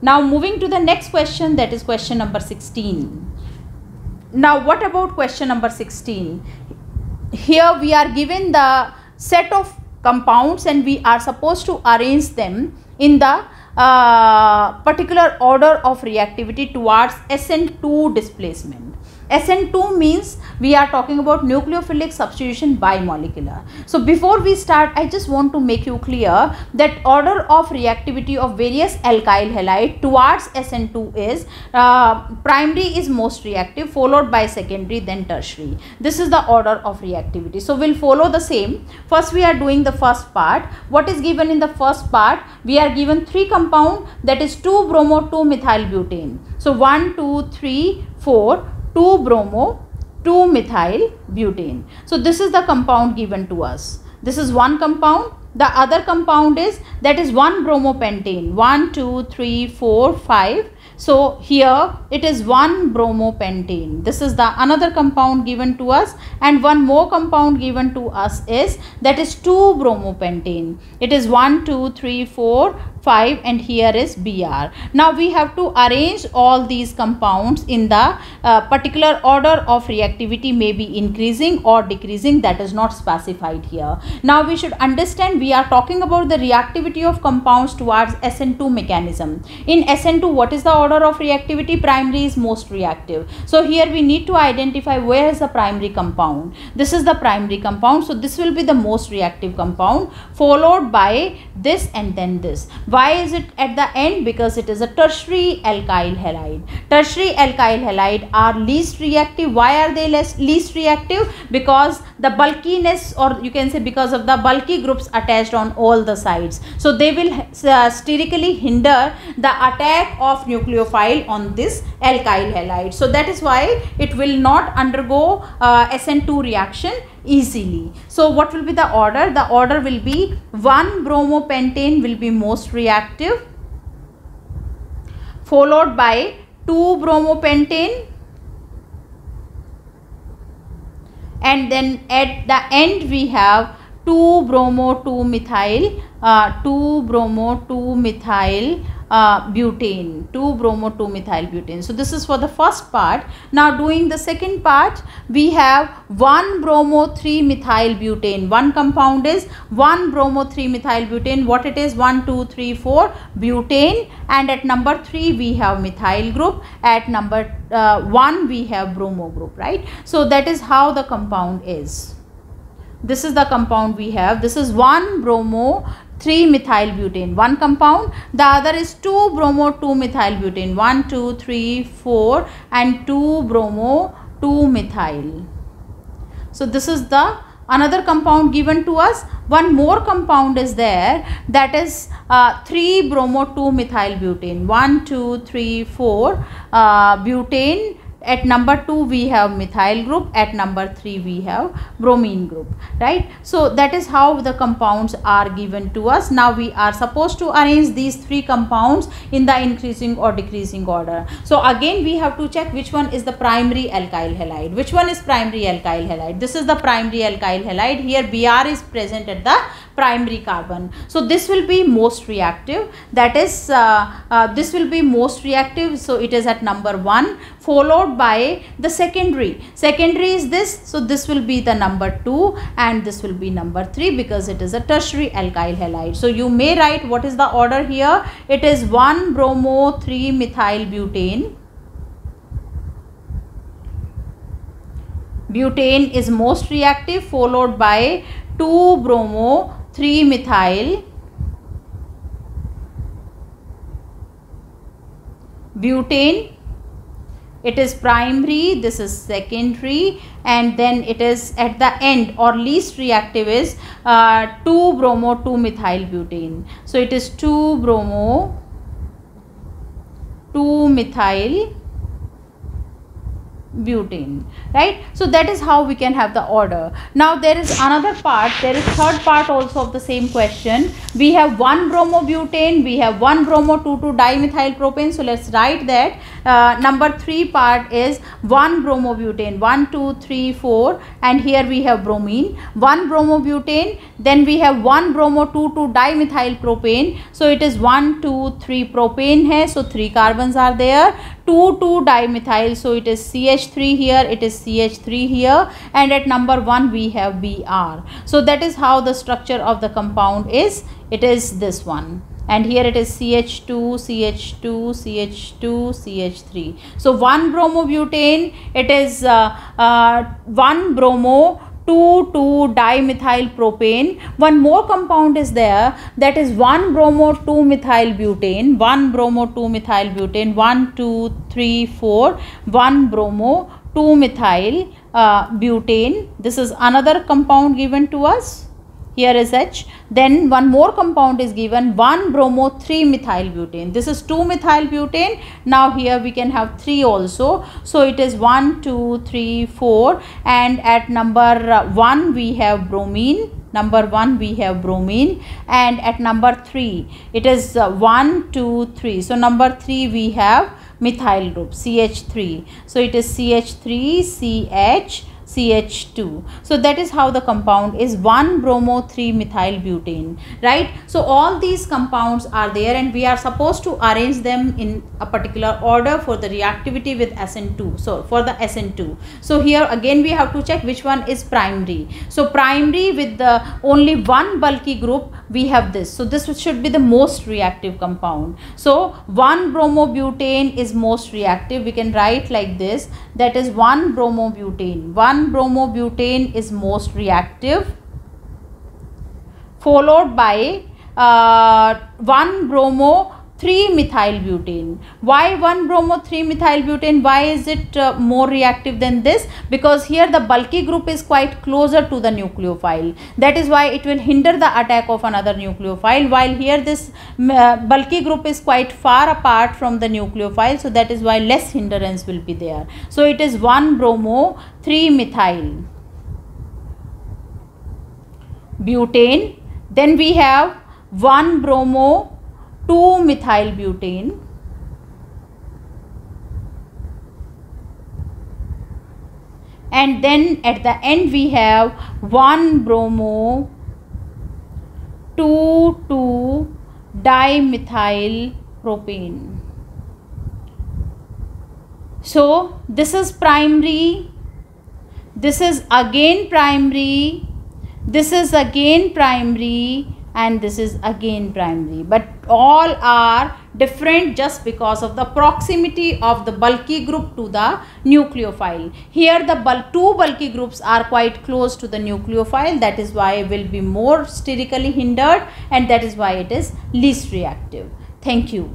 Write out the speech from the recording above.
Now moving to the next question, that is question number 16. Now what about question number 16? Here we are given the set of compounds and we are supposed to arrange them in the particular order of reactivity towards SN2 displacement. SN2 means we are talking about nucleophilic substitution bimolecular. So before we start, I just want to make you clear that order of reactivity of various alkyl halide towards SN2 is primary is most reactive, followed by secondary, then tertiary. This is the order of reactivity. So we'll follow the same. First we are doing the first part. What is given in the first part? We are given 3 compound, that is 2-bromo-2-methylbutane. So 1, 2, 3, 4. 2-bromo, 2-methylbutane. So this is the compound given to us. This is one compound. The other compound is, that is 1-bromopentane. 1, 2, 3, 4, 5. So here it is 1-bromopentane. This is the another compound given to us, and one more compound given to us is, that is 2-bromopentane. It is 1, 2, 3, 4, 5, and here is Br. Now we have to arrange all these compounds in the particular order of reactivity, may be increasing or decreasing, that is not specified here. Now we should understand we are talking about the reactivity of compounds towards SN2 mechanism. In SN2, what is the order of reactivity? Primary is most reactive. So here we need to identify where is the primary compound. This is the primary compound. So this will be the most reactive compound, followed by this and then this. Why is it at the end? Because it is a tertiary alkyl halide. Tertiary alkyl halide are least reactive. Why are they least reactive? Because the bulkiness, or you can say because of the bulky groups attached on all the sides. So they will sterically hinder the attack of nucleophile on this alkyl halide. So that is why it will not undergo SN2 reaction easily. So what will be the order? The order will be 1-bromopentane will be most reactive, followed by 2-bromopentane, and then at the end we have 2-bromo-2-methyl, 2-bromo-2-methyl butane, 2-bromo-2-methylbutane. So this is for the first part. Now doing the second part, we have 1-bromo-3-methylbutane. One compound is 1-bromo-3-methylbutane. What it is? 1, 2, 3, 4 butane, and at number 3 we have methyl group, at number 1 we have bromo group, right? So that is how the compound is. This is the compound we have. This is 1-bromo-3-methylbutane, one compound. The other is 2-bromo-2-methylbutane, 1, 2, 3, 4, and 2-bromo-2-methyl. So this is the another compound given to us. One more compound is there, that is 3-bromo-2-methylbutane, 1, 2, 3, 4 butane. At number 2 we have methyl group, at number 3 we have bromine group, right? So that is how the compounds are given to us. Now we are supposed to arrange these 3 compounds in the increasing or decreasing order. So again we have to check which one is the primary alkyl halide. Which one is primary alkyl halide? This is the primary alkyl halide. Here Br is present at the primary carbon. So this will be most reactive, that is this will be most reactive. So it is at number 1, followed by the secondary. Secondary is this, so this will be the number 2, and this will be number 3 because it is a tertiary alkyl halide. So you may write what is the order here. It is 1-bromo-3-methylbutane. Butane is most reactive, followed by 2-bromo-3-methyl butane. It is primary, this is secondary, and then it is at the end or least reactive is 2-bromo-2-methylbutane. So it is 2-bromo-2-methyl butane, right? So that is how we can have the order. Now there is another part, there is third part also of the same question. We have 1-bromobutane, we have 1-bromo-2,2-dimethylpropane. So let's write that. Number 3 part is 1-bromobutane, 1 2 3 4, and here we have bromine. 1-bromobutane, then we have 1-bromo-2,2-dimethylpropane. So it is 1 2 3 propane hai, so 3 carbons are there. 2,2-dimethyl, so it is CH3 here, it is CH3 here, and at number 1 we have Br. So that is how the structure of the compound is. It is this one, and here it is CH2, CH2, CH2, CH3. So 1-bromobutane, it is 1-bromo 2,2-dimethylpropane. One more compound is there, that is 1-bromo-2-methylbutane. 1-bromo-2-methylbutane, 1 2 3 4, 1-bromo-2-methylbutane. This is another compound given to us. Here is H. Then one more compound is given, 1-bromo-3-methylbutane. This is 2-methylbutane. Now here we can have 3 also. So it is 1 2 3 4, and at number 1 we have bromine. Number 1 we have bromine, and at number 3 it is 1 2 3. So number 3 we have methyl group, CH3. So it is CH3 CH CH2. So that is how the compound is 1-bromo-3-methylbutane, right? So all these compounds are there, and we are supposed to arrange them in a particular order for the reactivity with SN2. So for the SN2. So here again we have to check which one is primary. So primary with the only one bulky group, we have this. So this should be the most reactive compound. So 1-bromobutane is most reactive. We can write like this, that is 1-bromobutane. 1-bromobutane is most reactive, followed by 1-bromo-3-methylbutane. Why 1-bromo-3-methylbutane? Why is it more reactive than this? Because here the bulky group is quite closer to the nucleophile. That is why it will hinder the attack of another nucleophile, while here this bulky group is quite far apart from the nucleophile. So that is why less hindrance will be there. So it is 1-bromo-3-methylbutane. Then we have 1-bromo-2-methylbutane, and then at the end we have 1-bromo-2,2-dimethylpropane. So this is primary, this is again primary, this is again primary, and this is again primary, but all are different just because of the proximity of the bulky group to the nucleophile. Here the two bulky groups are quite close to the nucleophile. That is why it will be more sterically hindered, and that is why it is least reactive. Thank you.